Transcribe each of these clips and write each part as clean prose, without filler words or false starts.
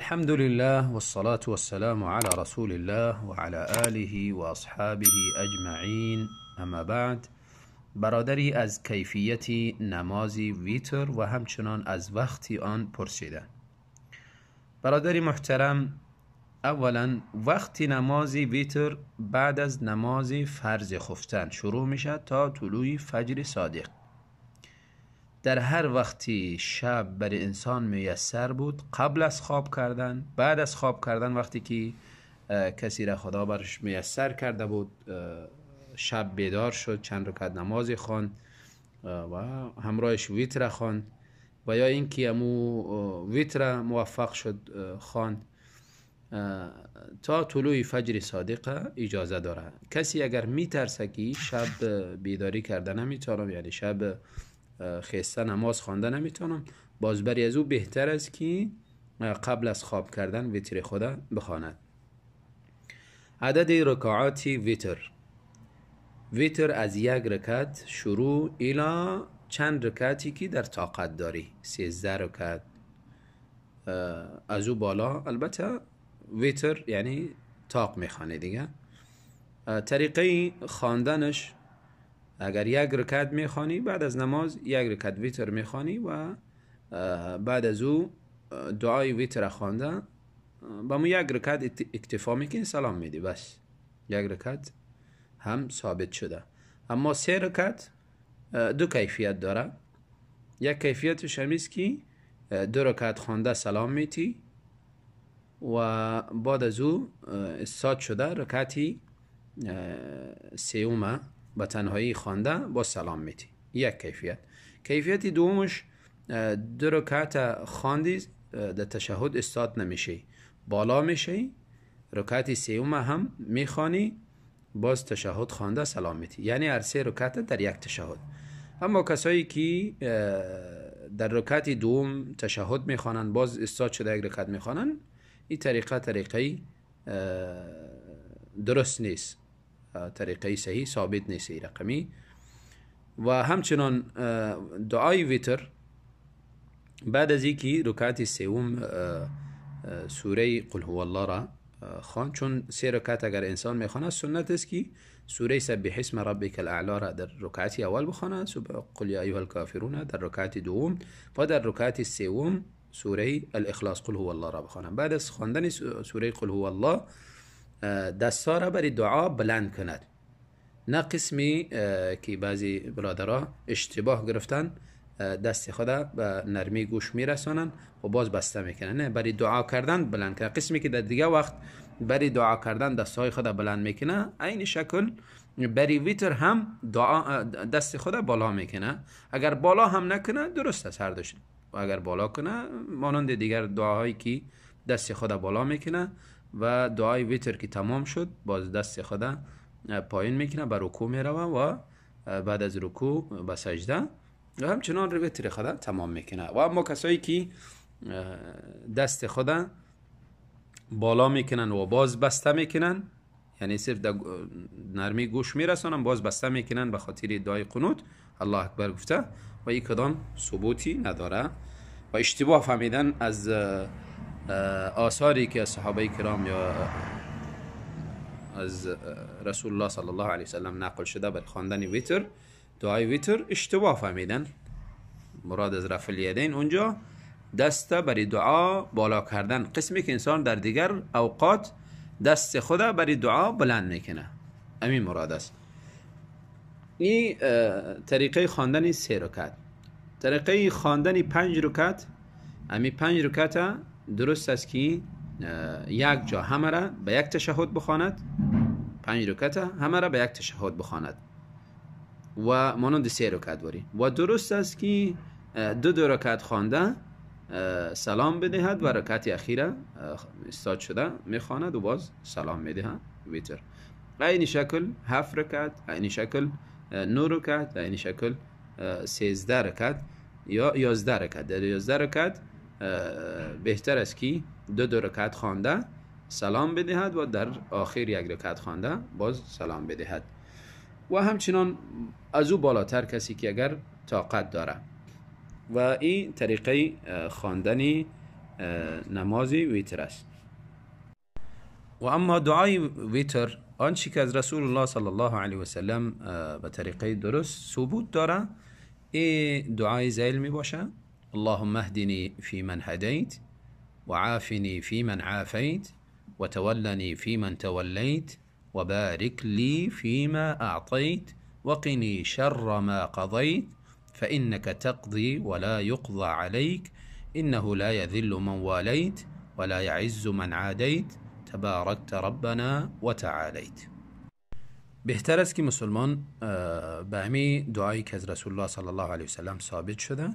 الحمد لله والصلاة والسلام على رسول الله وعلى آله وأصحابه أجمعين. اما بعد، برادری از کیفیت نماز ویتر و همچنان از وقت آن پرسیدند. برادری محترم، اولا وقت نماز ویتر بعد از نماز فرض خفتن شروع میشه تا طلوع فجر صادق. در هر وقتی شب بر انسان میسر بود، قبل از خواب کردن، بعد از خواب کردن، وقتی که کسی را خدا برش میسر کرده بود شب بیدار شد، چند رکعت نماز خواند و همراهش ویتر خواند، و یا اینکه امو ویتر موفق شد خواند، تا طلوع فجر صادق اجازه داره. کسی اگر میترسه که شب بیداری کرده نمیتونم، یعنی شب خیسته نماز خوانده نمیتونم، بازبری از او بهتر است که قبل از خواب کردن ویتر خدا بخواند. عدد رکعات ویتر از یک رکعت شروع الی چند رکعتی که در طاقت داری، 13 رکعت از او بالا. البته ویتر یعنی طاق میخوانه دیگه. طریقه خواندنش، اگر یک رکعت میخوانی، بعد از نماز یک رکعت ویتر میخوانی و بعد از او دعای ویتر خوانده با مو یک رکعت اکتفا میکنی، سلام میدی، بس یک رکعت هم ثابت شده. اما 3 رکعت دو کیفیت داره. یک کیفیتش همیست که 2 رکعت خوانده سلام میتی و بعد از او استاد شده رکعتی سیومه با تنهایی خوانده با سلام میتی. یک کیفیت. کیفیت دومش 2 رکعت خواندی در تشهد استاد نمیشی، بالا میشی، رکعت سیومه هم میخوانی، باز تشهد خوانده سلام میتی، یعنی هر 3 رکعت در یک تشهد. اما کسایی که در رکعت دوم تشهد میخوانن، باز استاد شده یک رکعت میخوانن، این طریقه درست نیست، طریقه صحیح ثابت نیست این رقمی. و همچنان دعای ویتر بعد از اینکه رکعت سوم سوره قل هو الله را خوان، چون 3 رکعت اگر انسان میخونه سنت است که سوره سبح اسم ربک الاعلی را در رکعت اول بخونه، قل یا ایها الکافرون در رکعت دوم، و در رکعت سوم سوره الاخلاص قل هو الله را بخونه. بعد از خواندن سوره قل هو الله دستا را برای دعا بلند کند، نه قسمی که بعضی برادرها اشتباه گرفتن دست خدا به نرمی گوش میرسانن و باز بسته میکنن. نه، برای دعا کردن بلند کنه. قسمی که در دیگه وقت برای دعا کردن دستهای خدا بلند میکنه، این شکل برای ویتر هم دست خدا بالا میکنه. اگر بالا هم نکنه درست است هر دوش، و اگر بالا کنه مانند دیگر دعاهایی که دست خدا بالا میکنه، و دعای ویتر که تمام شد باز دست خدا پایین میکنه، به رکوع میروه و بعد از رکوع به سجده و همچنان ویتر خدا تمام میکنه. و اما کسایی که دست خدا بالا میکنن و باز بسته میکنن، یعنی صرف نرمی گوش میرسونن باز بسته میکنن به خاطر دعای قنوت الله اکبر گفته، و این کدام ثبوتی نداره و اشتباه فهمیدن از آثاری که از صحابه کرام یا از رسول الله صلی الله علیه وسلم نقل شده بر خواندن ویتر، دعای ویتر، اشتباه فهمیدن. مراد از رفع الیدین اونجا دست برای دعا بالا کردن، قسمی که انسان در دیگر اوقات دست خدا برای دعا بلند میکنه، همین مراد است. این طریقه خواندن 3 رکعت. طریقه خواندن 5 رکعت، همین 5 رکعت درست است که یک جا همه را به یک تشهد بخواند، 5 رکعت همه را به یک تشهد بخواند و مانند 3 رکعت باری. و درست است که 2 رکعت خوانده سلام بدهد و رکعت اخیره استاد شده میخواند و باز سلام میدهد ویتر. این شکل 7 رکعت، این شکل 9 رکعت، این شکل 13 رکعت یا 11 رکعت. در 11 رکعت بهتر است که 2 رکعت خوانده سلام بدهد و در آخر 1 رکعت خوانده باز سلام بدهد. و همچنان از او بالاتر کسی که اگر طاقت داره. و این طریقه خواندن نماز ویتر است. و اما دعای ویتر آنچه که از رسول الله صلی الله علیه و سلم به طریقه درست ثبوت داره، این دعای زیل می باشه: اللهم اهدنی فی من هدیت و عافنی فی من عافیت و تولنی فی من تولیت و بارک لی فی ما اعطیت و قنی شر ما قضیت فإنك تقضي ولا يقضى عليك إنه لا يذل من واليت ولا يعز من عاديت تباركت ربنا و تعالیت. بهتر است که مسلمان به همین دعایی که از رسول الله صلی الله علیه و سلم ثابت شده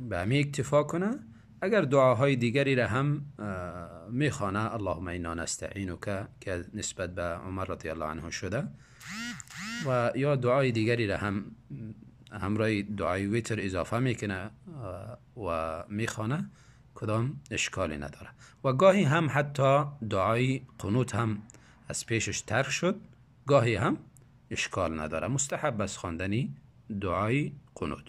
به همین اکتفا کنه. اگر دعاهای دیگری را هم میخوانه، اللهم انا نستعینک که نسبت به عمر رضی الله عنه شده، و یا دعای دیگری را هم همراه دعای ویتر اضافه میکنه و میخوانه، کدام اشکالی نداره. و گاهی هم حتی دعای قنوت هم از پیشش ترک شد، گاهی هم اشکال نداره، مستحب است خواندنی دعای قنوت.